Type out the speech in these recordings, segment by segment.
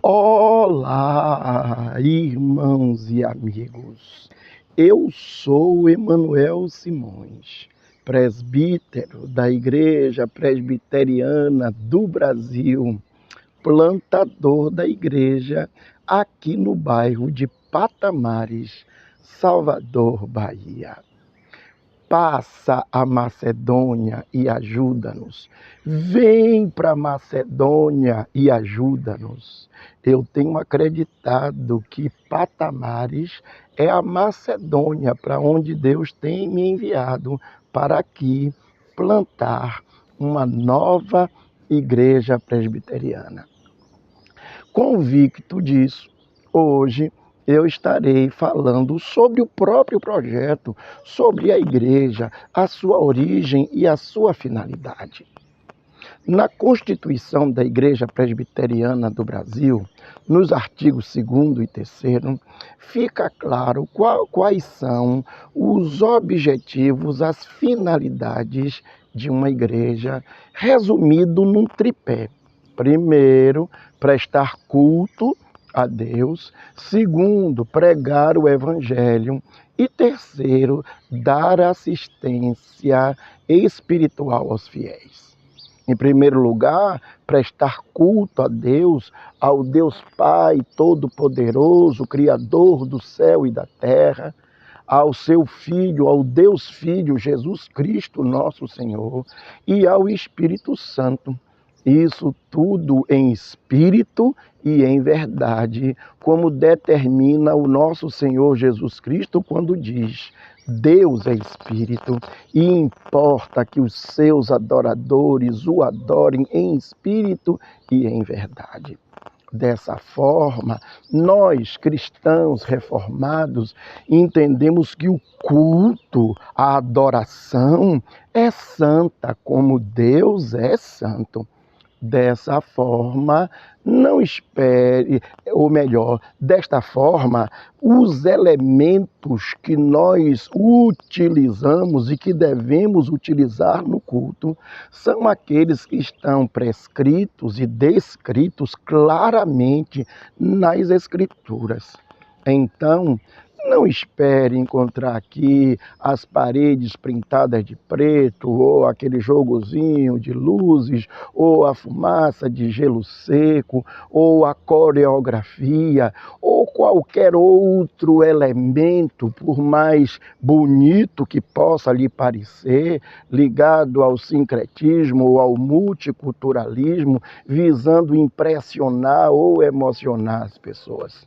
Olá, irmãos e amigos. Eu sou Emanuel Simões, presbítero da Igreja Presbiteriana do Brasil, plantador da igreja aqui no bairro de Patamares, Salvador, Bahia. Passa a Macedônia e ajuda-nos. Vem para a Macedônia e ajuda-nos. Eu tenho acreditado que Patamares é a Macedônia para onde Deus tem me enviado para aqui plantar uma nova igreja presbiteriana. Convicto disso, hoje eu estarei falando sobre o próprio projeto, sobre a igreja, a sua origem e a sua finalidade. Na Constituição da Igreja Presbiteriana do Brasil, nos artigos 2º e 3º, fica claro quais são os objetivos, as finalidades de uma igreja, resumido num tripé. Primeiro, prestar culto a Deus. Segundo, pregar o Evangelho. E terceiro, dar assistência espiritual aos fiéis. Em primeiro lugar, prestar culto a Deus, ao Deus Pai Todo-Poderoso, Criador do céu e da terra, ao seu Filho, ao Deus Filho, Jesus Cristo, nosso Senhor, e ao Espírito Santo. Isso tudo em espírito e em verdade, como determina o nosso Senhor Jesus Cristo quando diz: Deus é espírito e importa que os seus adoradores o adorem em espírito e em verdade. Dessa forma, nós, cristãos reformados, entendemos que o culto, a adoração é santa como Deus é santo. Dessa forma, não espere, ou melhor, desta forma, os elementos que nós utilizamos e que devemos utilizar no culto são aqueles que estão prescritos e descritos claramente nas Escrituras. Então, não espere encontrar aqui as paredes pintadas de preto, ou aquele jogozinho de luzes, ou a fumaça de gelo seco, ou a coreografia, ou qualquer outro elemento, por mais bonito que possa lhe parecer, ligado ao sincretismo ou ao multiculturalismo, visando impressionar ou emocionar as pessoas.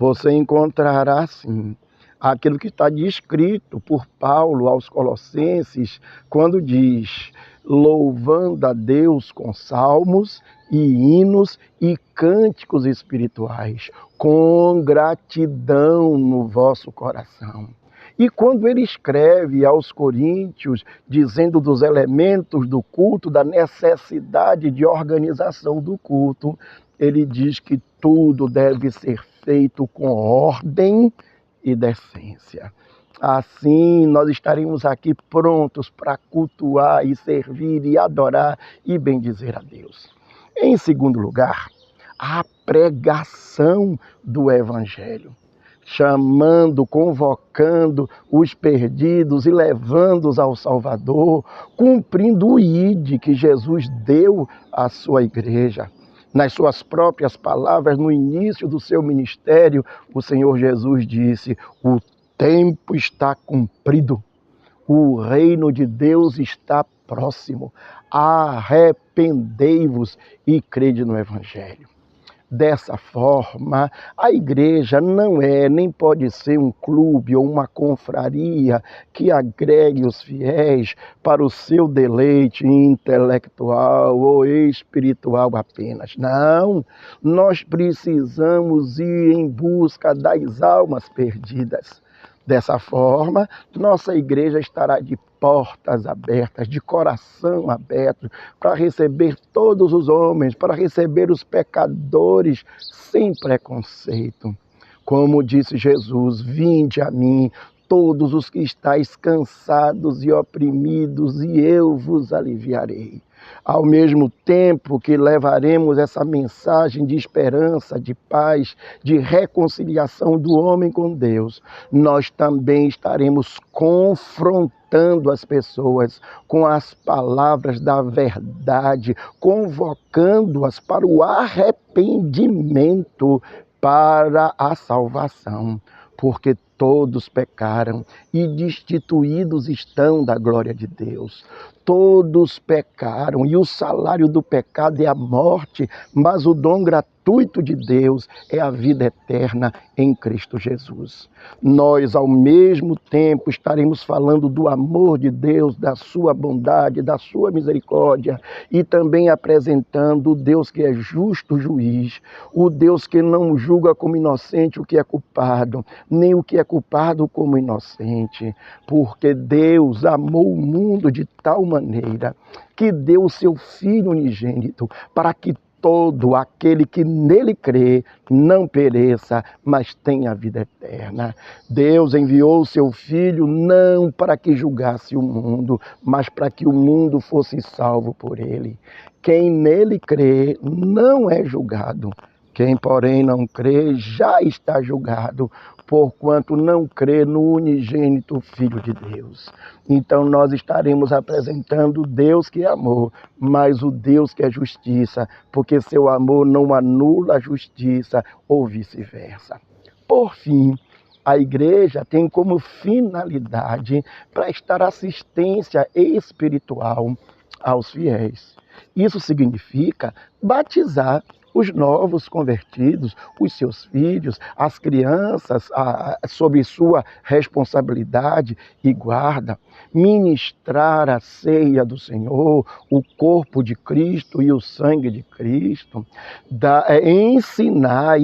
Você encontrará, sim, aquilo que está descrito por Paulo aos Colossenses, quando diz: louvando a Deus com salmos e hinos e cânticos espirituais, com gratidão no vosso coração. E quando ele escreve aos Coríntios, dizendo dos elementos do culto, da necessidade de organização do culto, ele diz que tudo deve ser feito com ordem e decência. Assim, nós estaremos aqui prontos para cultuar e servir e adorar e bendizer a Deus. Em segundo lugar, a pregação do Evangelho, chamando, convocando os perdidos e levando-os ao Salvador, cumprindo o ID que Jesus deu à sua igreja. Nas suas próprias palavras, no início do seu ministério, o Senhor Jesus disse: o tempo está cumprido, o reino de Deus está próximo, arrependei-vos e crede no Evangelho. Dessa forma, a igreja não é nem pode ser um clube ou uma confraria que agregue os fiéis para o seu deleite intelectual ou espiritual apenas. Não, nós precisamos ir em busca das almas perdidas. Dessa forma, nossa igreja estará de portas abertas, de coração aberto, para receber todos os homens, para receber os pecadores sem preconceito. Como disse Jesus: vinde a mim, todos os que estáis cansados e oprimidos, e eu vos aliviarei. Ao mesmo tempo que levaremos essa mensagem de esperança, de paz, de reconciliação do homem com Deus, nós também estaremos confrontando as pessoas com as palavras da verdade, convocando-as para o arrependimento, para a salvação, porque todos pecaram e destituídos estão da glória de Deus. Todos pecaram e o salário do pecado é a morte, mas o dom gratuito de Deus é a vida eterna em Cristo Jesus. Nós, ao mesmo tempo, estaremos falando do amor de Deus, da sua bondade, da sua misericórdia e também apresentando o Deus que é justo juiz, o Deus que não julga como inocente o que é culpado, nem o que é culpado como inocente, porque Deus amou o mundo de tal maneira que deu o seu Filho unigênito para que todo aquele que nele crê não pereça, mas tenha a vida eterna. Deus enviou o seu Filho não para que julgasse o mundo, mas para que o mundo fosse salvo por ele. Quem nele crê não é julgado. Quem, porém, não crê já está julgado, porquanto não crê no unigênito Filho de Deus. Então nós estaremos apresentando o Deus que é amor, mas o Deus que é justiça, porque seu amor não anula a justiça ou vice-versa. Por fim, a igreja tem como finalidade prestar assistência espiritual aos fiéis. Isso significa batizar os novos convertidos, os seus filhos, as crianças, sob sua responsabilidade e guarda, ministrar a ceia do Senhor, o corpo de Cristo e o sangue de Cristo, ensinar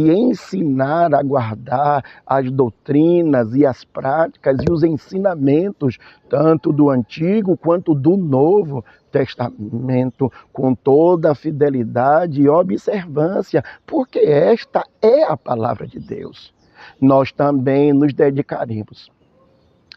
a guardar as doutrinas e as práticas e os ensinamentos, tanto do Antigo quanto do Novo Testamento, com toda a fidelidade e observância, porque esta é a palavra de Deus. Nós também nos dedicaremos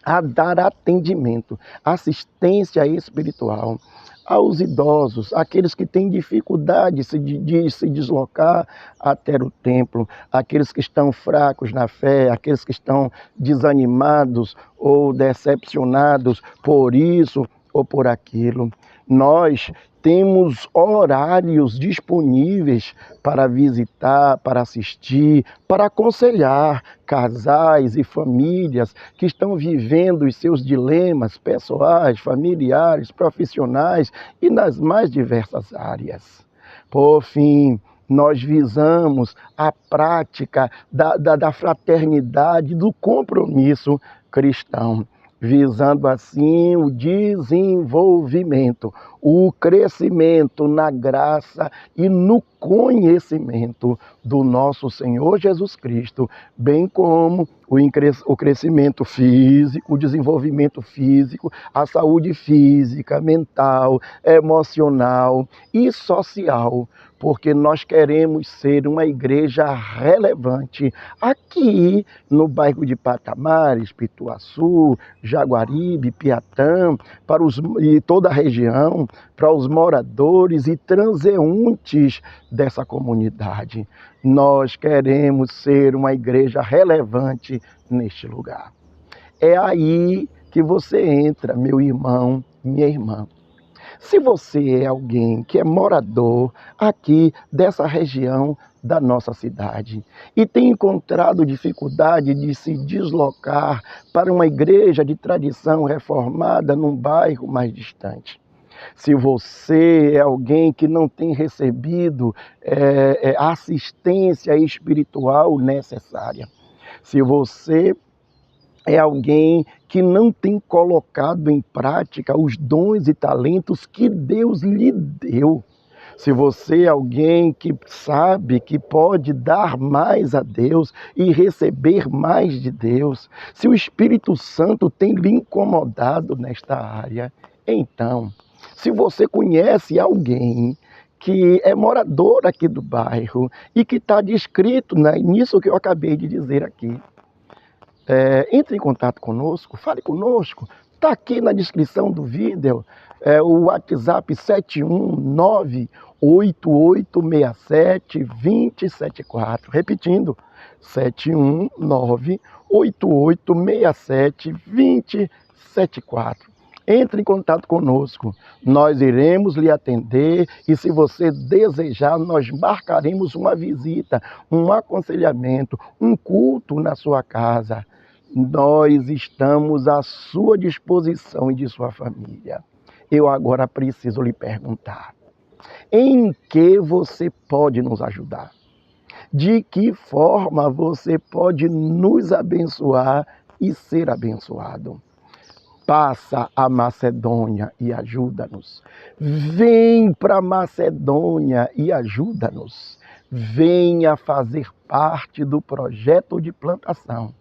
a dar atendimento, assistência espiritual aos idosos, aqueles que têm dificuldade de se deslocar até o templo, aqueles que estão fracos na fé, aqueles que estão desanimados ou decepcionados por isso ou por aquilo. Nós temos horários disponíveis para visitar, para assistir, para aconselhar casais e famílias que estão vivendo os seus dilemas pessoais, familiares, profissionais e nas mais diversas áreas. Por fim, nós visamos a prática da fraternidade, do compromisso cristão, visando assim o desenvolvimento, o crescimento na graça e no conhecimento do nosso Senhor Jesus Cristo, bem como o crescimento físico, o desenvolvimento físico, a saúde física, mental, emocional e social, porque nós queremos ser uma igreja relevante aqui no bairro de Patamares, Pituaçu, Jaguaribe, Piatã, e toda a região, para os moradores e transeuntes dessa comunidade. Nós queremos ser uma igreja relevante neste lugar. É aí que você entra, meu irmão, minha irmã. Se você é alguém que é morador aqui dessa região da nossa cidade e tem encontrado dificuldade de se deslocar para uma igreja de tradição reformada num bairro mais distante, se você é alguém que não tem recebido a assistência espiritual necessária, se você é alguém que não tem colocado em prática os dons e talentos que Deus lhe deu, se você é alguém que sabe que pode dar mais a Deus e receber mais de Deus, se o Espírito Santo tem lhe incomodado nesta área, então, se você conhece alguém que é morador aqui do bairro e que está descrito nisso que eu acabei de dizer aqui, entre em contato conosco, fale conosco, está aqui na descrição do vídeo, o WhatsApp 71988672074. Repetindo, 71988672074. Entre em contato conosco, nós iremos lhe atender e, se você desejar, nós marcaremos uma visita, um aconselhamento, um culto na sua casa. Nós estamos à sua disposição e de sua família. Eu agora preciso lhe perguntar: em que você pode nos ajudar? De que forma você pode nos abençoar e ser abençoado? Passa a Macedônia e ajuda-nos. Vem para a Macedônia e ajuda-nos. Venha fazer parte do projeto de plantação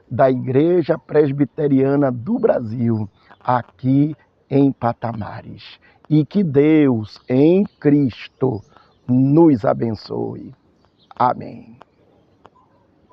da Igreja Presbiteriana do Brasil, aqui em Patamares. E que Deus, em Cristo, nos abençoe. Amém.